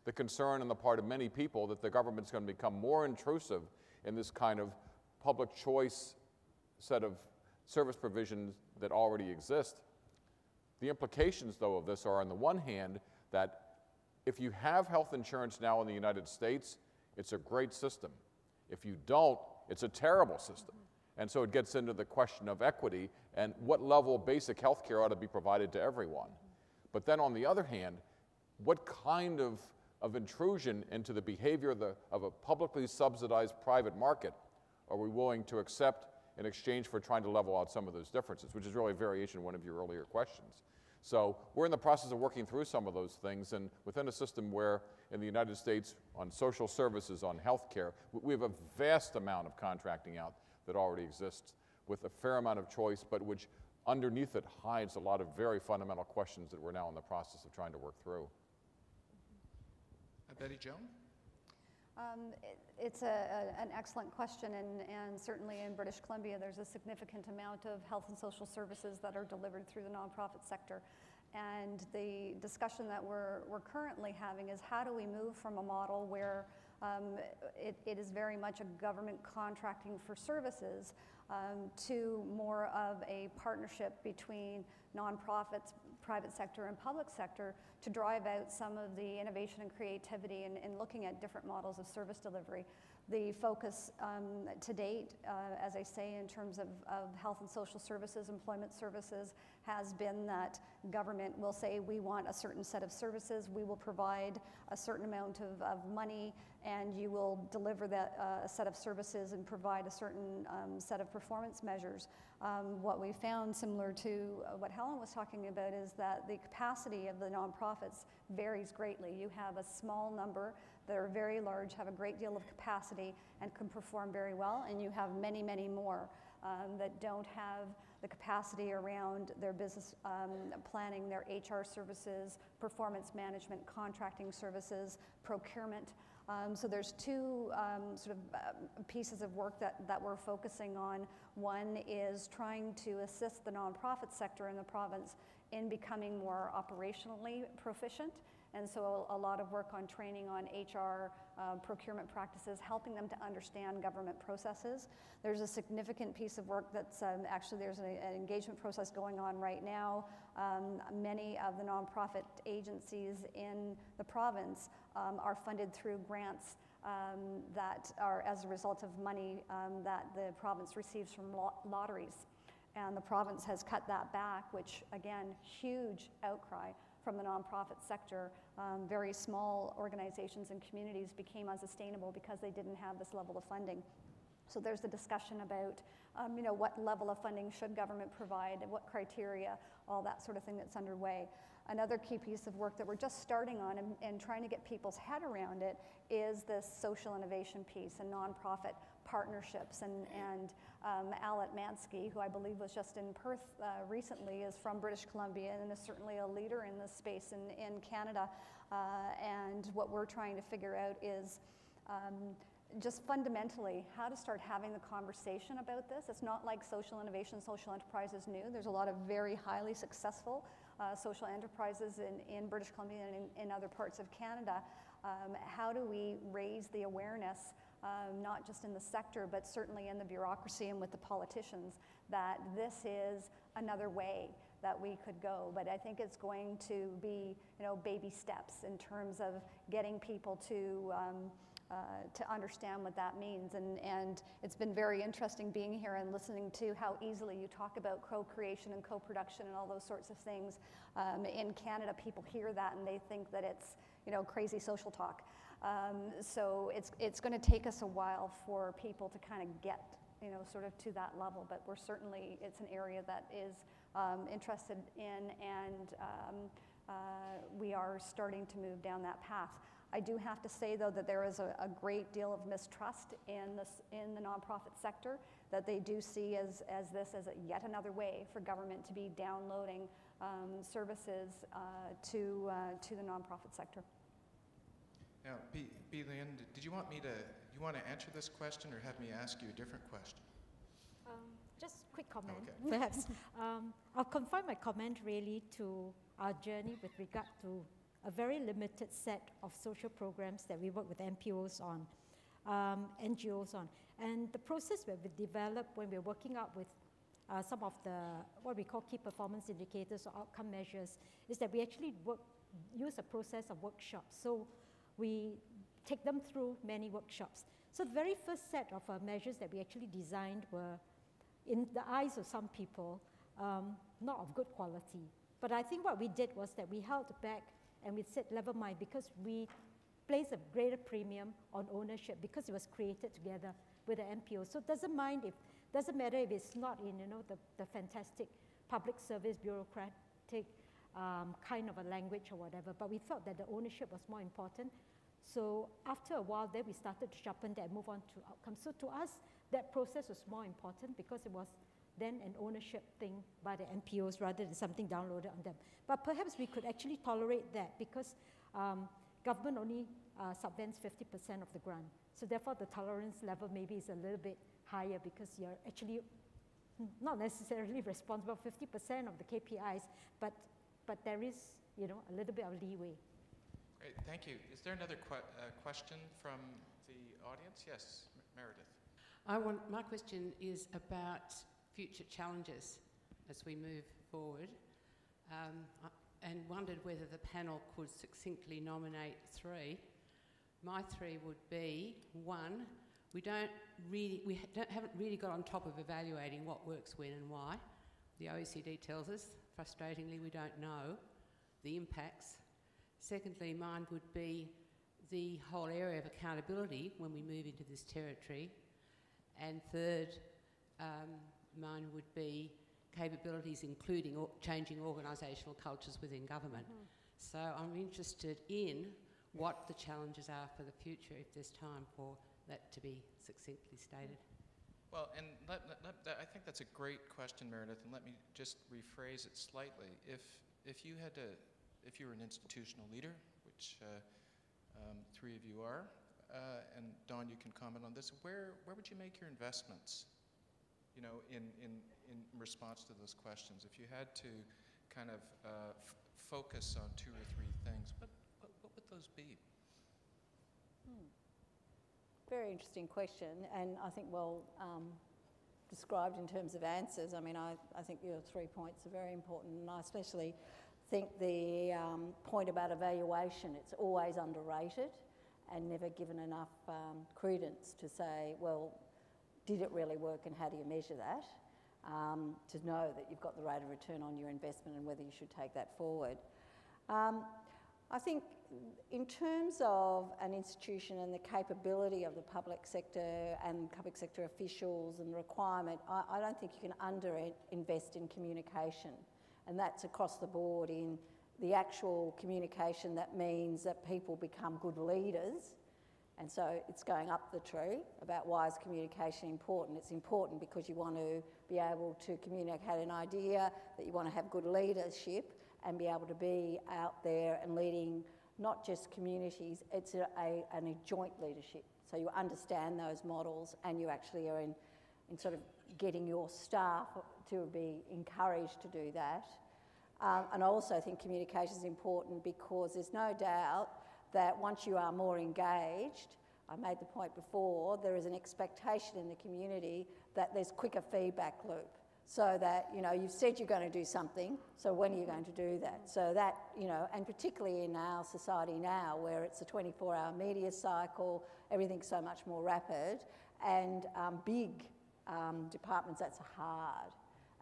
the concern on the part of many people that the government's going to become more intrusive in this kind of public choice set of service provisions that already exist. The implications, though, of this are, on the one hand, that if you have health insurance now in the United States, it's a great system. If you don't, it's a terrible system. And so it gets into the question of equity and what level of basic health care ought to be provided to everyone. But then on the other hand, what kind of intrusion into the behavior of a publicly subsidized private market are we willing to accept in exchange for trying to level out some of those differences, which is really a variation of one of your earlier questions. So we're in the process of working through some of those things, and within a system where in the United States on social services, on health care, we have a vast amount of contracting out that already exists with a fair amount of choice, but which underneath it hides a lot of very fundamental questions that we're now in the process of trying to work through. Betty Jo? It's an excellent question, and certainly in British Columbia there's a significant amount of health and social services that are delivered through the nonprofit sector. And the discussion that we're currently having is how do we move from a model where it is very much a government contracting for services to more of a partnership between nonprofits, private sector and public sector to drive out some of the innovation and creativity in looking at different models of service delivery. The focus to date, as I say, in terms of health and social services, employment services, has been that government will say we want a certain set of services, we will provide a certain amount of money, and you will deliver that set of services and provide a certain set of performance measures. What we found, similar to what Helen was talking about, is that the capacity of the nonprofits varies greatly. You have a small number that are very large, have a great deal of capacity, and can perform very well, and you have many, many more that don't have the capacity around their business planning, their HR services, performance management, contracting services, procurement. So there's two sort of pieces of work that we're focusing on. One is trying to assist the nonprofit sector in the province in becoming more operationally proficient. And so a lot of work on training on HR procurement practices, helping them to understand government processes. There's a significant piece of work that's actually there's an engagement process going on right now. Many of the nonprofit agencies in the province are funded through grants that are as a result of money that the province receives from lotteries. And the province has cut that back, which again, huge outcry from the nonprofit sector. Very small organizations and communities became unsustainable because they didn't have this level of funding. So there's a discussion about what level of funding should government provide, and what criteria, all that sort of thing that's underway. Another key piece of work that we're just starting on and trying to get people's head around it is this social innovation piece and nonprofit partnerships. And Alet Mansky, who I believe was just in Perth recently, is from British Columbia and is certainly a leader in this space in Canada. And what we're trying to figure out is just fundamentally how to start having the conversation about this. It's not like social innovation, social enterprise is new. There's a lot of very highly successful social enterprises in British Columbia and in other parts of Canada. How do we raise the awareness, not just in the sector, but certainly in the bureaucracy and with the politicians, that this is another way that we could go. But I think it's going to be, baby steps in terms of getting people to understand what that means. And it's been very interesting being here and listening to how easily you talk about co-creation and co-production and all those sorts of things. In Canada, people hear that and they think that it's, crazy social talk. So it's going to take us a while for people to kind of get, sort of to that level. But we're certainly, it's an area that is interested in, and we are starting to move down that path. I do have to say, though, that there is a great deal of mistrust in the nonprofit sector, that they do see as yet another way for government to be downloading services to the nonprofit sector. Now, B. Lynn, did you want to answer this question or have me ask you a different question? Just a quick comment, okay. Perhaps. I'll confine my comment really to our journey with regard to a very limited set of social programs that we work with NPOs on, NGOs on. And the process that we develop when we're working out with some of the, what we call key performance indicators or outcome measures, is that we actually use a process of workshops. So we take them through many workshops. So the very first set of measures that we actually designed were, in the eyes of some people, not of good quality. But I think what we did was that we held back and we said, never mind, because we place a greater premium on ownership because it was created together with the NPO. So it doesn't matter if it's not in, the fantastic public service bureaucratic kind of a language or whatever, but we felt that the ownership was more important. So after a while, then we started to sharpen that and move on to outcomes. So to us, that process was more important because it was then an ownership thing by the NPOs rather than something downloaded on them. But perhaps we could actually tolerate that because government only subvents 50% of the grant. So therefore, the tolerance level maybe is a little bit higher because you're actually not necessarily responsible for 50% of the KPIs, but there is, a little bit of leeway. Great, thank you. Is there another question from the audience? Yes, Meredith. My question is about future challenges as we move forward, and wondered whether the panel could succinctly nominate 3. My 3 would be, 1, we haven't really got on top of evaluating what works when and why. The OECD tells us, frustratingly, we don't know the impacts. Secondly, mine would be the whole area of accountability when we move into this territory. And third, mine would be capabilities including changing organisational cultures within government. So I'm interested in what the challenges are for the future, if there's time for that to be succinctly stated. Well, and I think that's a great question, Meredith, and let me just rephrase it slightly. If you were an institutional leader, which 3 of you are, and Dawn, you can comment on this, where would you make your investments, in response to those questions? If you had to kind of focus on 2 or 3 things, what would those be? Very interesting question, and I think well described in terms of answers. I mean, I think your 3 points are very important, and I especially think the point about evaluation, it's always underrated and never given enough credence to say, well, did it really work and how do you measure that? To know that you've got the rate of return on your investment and whether you should take that forward. I think in terms of an institution and the capability of the public sector and public sector officials and the requirement, I don't think you can under-invest in communication. And that's across the board in the actual communication that means that people become good leaders. And so it's going up the tree about why is communication important. It's important because you want to be able to communicate an idea, that you want to have good leadership and be able to be out there and leading not just communities, it's a joint leadership. So you understand those models and you actually are in sort of getting your staff to be encouraged to do that. And I also think communication is important because there's no doubt that once you are more engaged, I made the point before, there is an expectation in the community that there's quicker feedback loop. So that, you've said you're going to do something, so when are you going to do that? So that, and particularly in our society now where it's a 24-hour media cycle, everything's so much more rapid, and big departments, that's hard.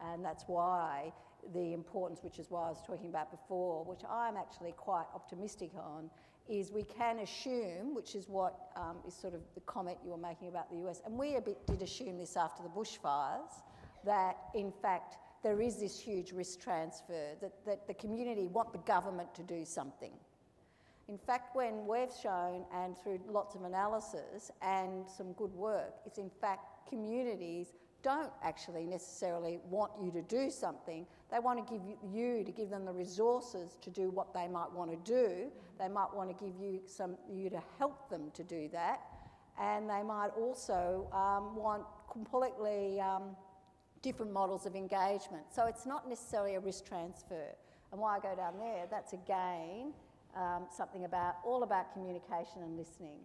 And that's why the importance, which is why I was talking about before, which I'm actually quite optimistic on, is we can assume, which is what is sort of the comment you were making about the US, and we did assume this after the bushfires, that in fact there is this huge risk transfer, that the community want the government to do something. In fact, when we've shown, and through lots of analysis and some good work, it's in fact communities don't actually necessarily want you to do something. They want to give them the resources to do what they might want to do. They might want to give you to help them to do that. And they might also want completely different models of engagement. So it's not necessarily a risk transfer. And why I go down there, that's again something about all about communication and listening.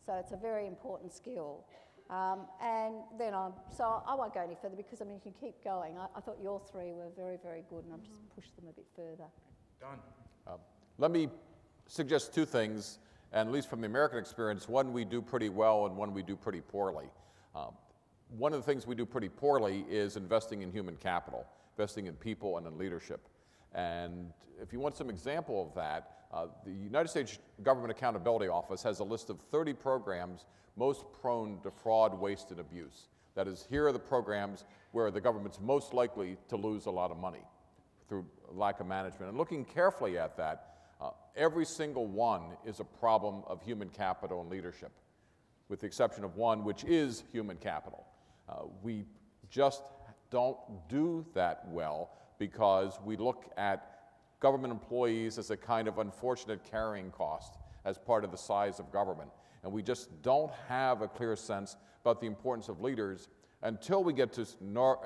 So it's a very important skill. And then so I won't go any further because I mean you can keep going. I thought your three were very, very good, and I've just pushed them a bit further. Don. Let me suggest two things, and at least from the American experience, one we do pretty well and one we do pretty poorly. One of the things we do pretty poorly is investing in human capital, investing in people and in leadership. And if you want some example of that, the United States Government Accountability Office has a list of 30 programs most prone to fraud, waste, and abuse. That is, here are the programs where the government's most likely to lose a lot of money through lack of management. And looking carefully at that, every single one is a problem of human capital and leadership, with the exception of one, which is human capital. We just don't do that well because we look at government employees as a kind of unfortunate carrying cost as part of the size of government. And we just don't have a clear sense about the importance of leaders until we get to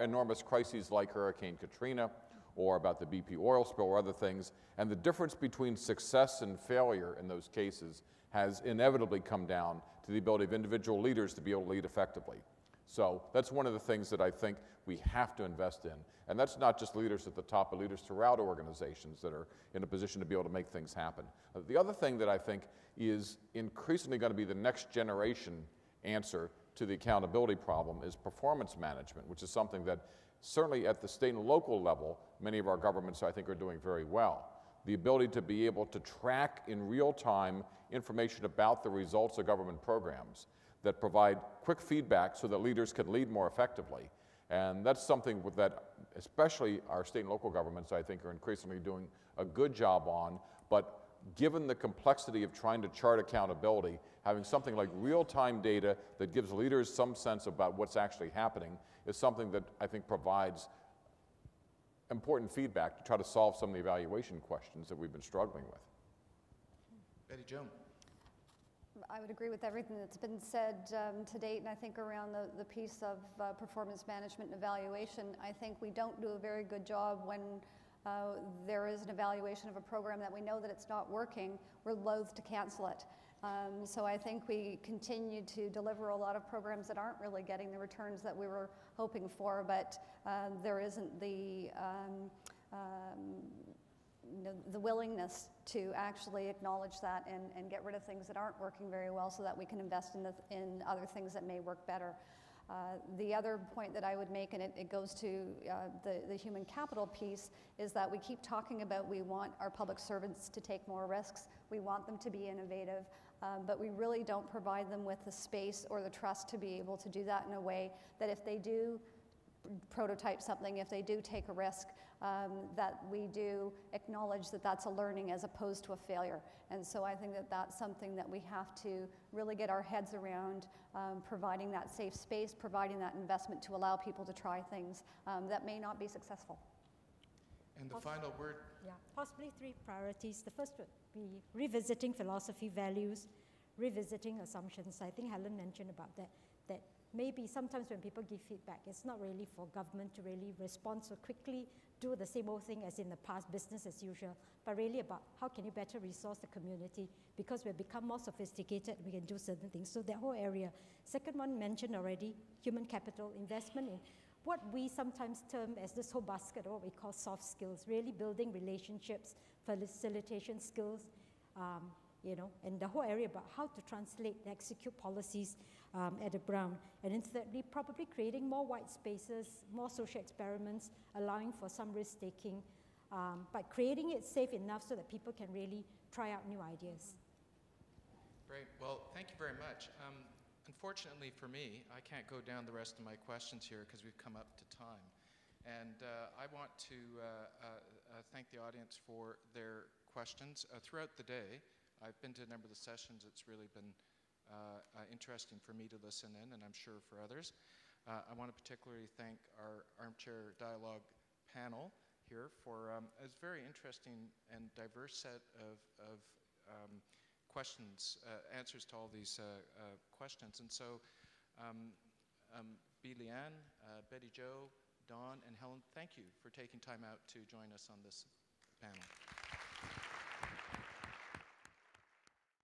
enormous crises like Hurricane Katrina or about the BP oil spill or other things. And the difference between success and failure in those cases has inevitably come down to the ability of individual leaders to be able to lead effectively. So that's one of the things that I think we have to invest in. And that's not just leaders at the top, but leaders throughout organizations that are in a position to be able to make things happen. The other thing that I think is increasingly going to be the next generation answer to the accountability problem is performance management, which is something that certainly at the state and local level, many of our governments I think are doing very well. The ability to be able to track in real time information about the results of government programs that provide quick feedback so that leaders can lead more effectively. And that's something that especially our state and local governments I think are increasingly doing a good job on, but given the complexity of trying to chart accountability, having something like real-time data that gives leaders some sense about what's actually happening is something that I think provides important feedback to try to solve some of the evaluation questions that we've been struggling with. Betty Jo. I would agree with everything that's been said to date, and I think around the piece of performance management and evaluation, I think we don't do a very good job when there is an evaluation of a program that we know that it's not working. We're loath to cancel it. So I think we continue to deliver a lot of programs that aren't really getting the returns that we were hoping for, but there isn't the willingness to actually acknowledge that and get rid of things that aren't working very well so that we can invest in other things that may work better. The other point that I would make, and it goes to the human capital piece, is that we keep talking about we want our public servants to take more risks, we want them to be innovative, but we really don't provide them with the space or the trust to be able to do that in a way that if they do prototype something, if they do take a risk, that we do acknowledge that that's a learning as opposed to a failure. And so I think that that's something that we have to really get our heads around, providing that safe space, providing that investment to allow people to try things that may not be successful. And the final word. Yeah, possibly three priorities. The first would be revisiting philosophy, values, revisiting assumptions. I think Helen mentioned about that maybe sometimes when people give feedback, it's not really for government to really respond so quickly, do the same old thing as in the past, business as usual, but really about how can you better resource the community, because we've become more sophisticated, we can do certain things. So that whole area. Second one mentioned already, human capital, investment in what we sometimes term as this whole basket, or what we call soft skills, really building relationships, facilitation skills, and the whole area about how to translate and execute policies at the ground. And then thirdly, probably creating more white spaces, more social experiments, allowing for some risk-taking, but creating it safe enough so that people can really try out new ideas. Great. Well, thank you very much. Unfortunately for me, I can't go down the rest of my questions here because we've come up to time. And I want to thank the audience for their questions throughout the day. I've been to a number of the sessions. It's really been interesting for me to listen in, and I'm sure for others. I want to particularly thank our Armchair Dialogue panel here for a very interesting and diverse set of questions, answers to all these questions. And so, Leanne, Betty Jo, Dawn, and Helen, thank you for taking time out to join us on this panel.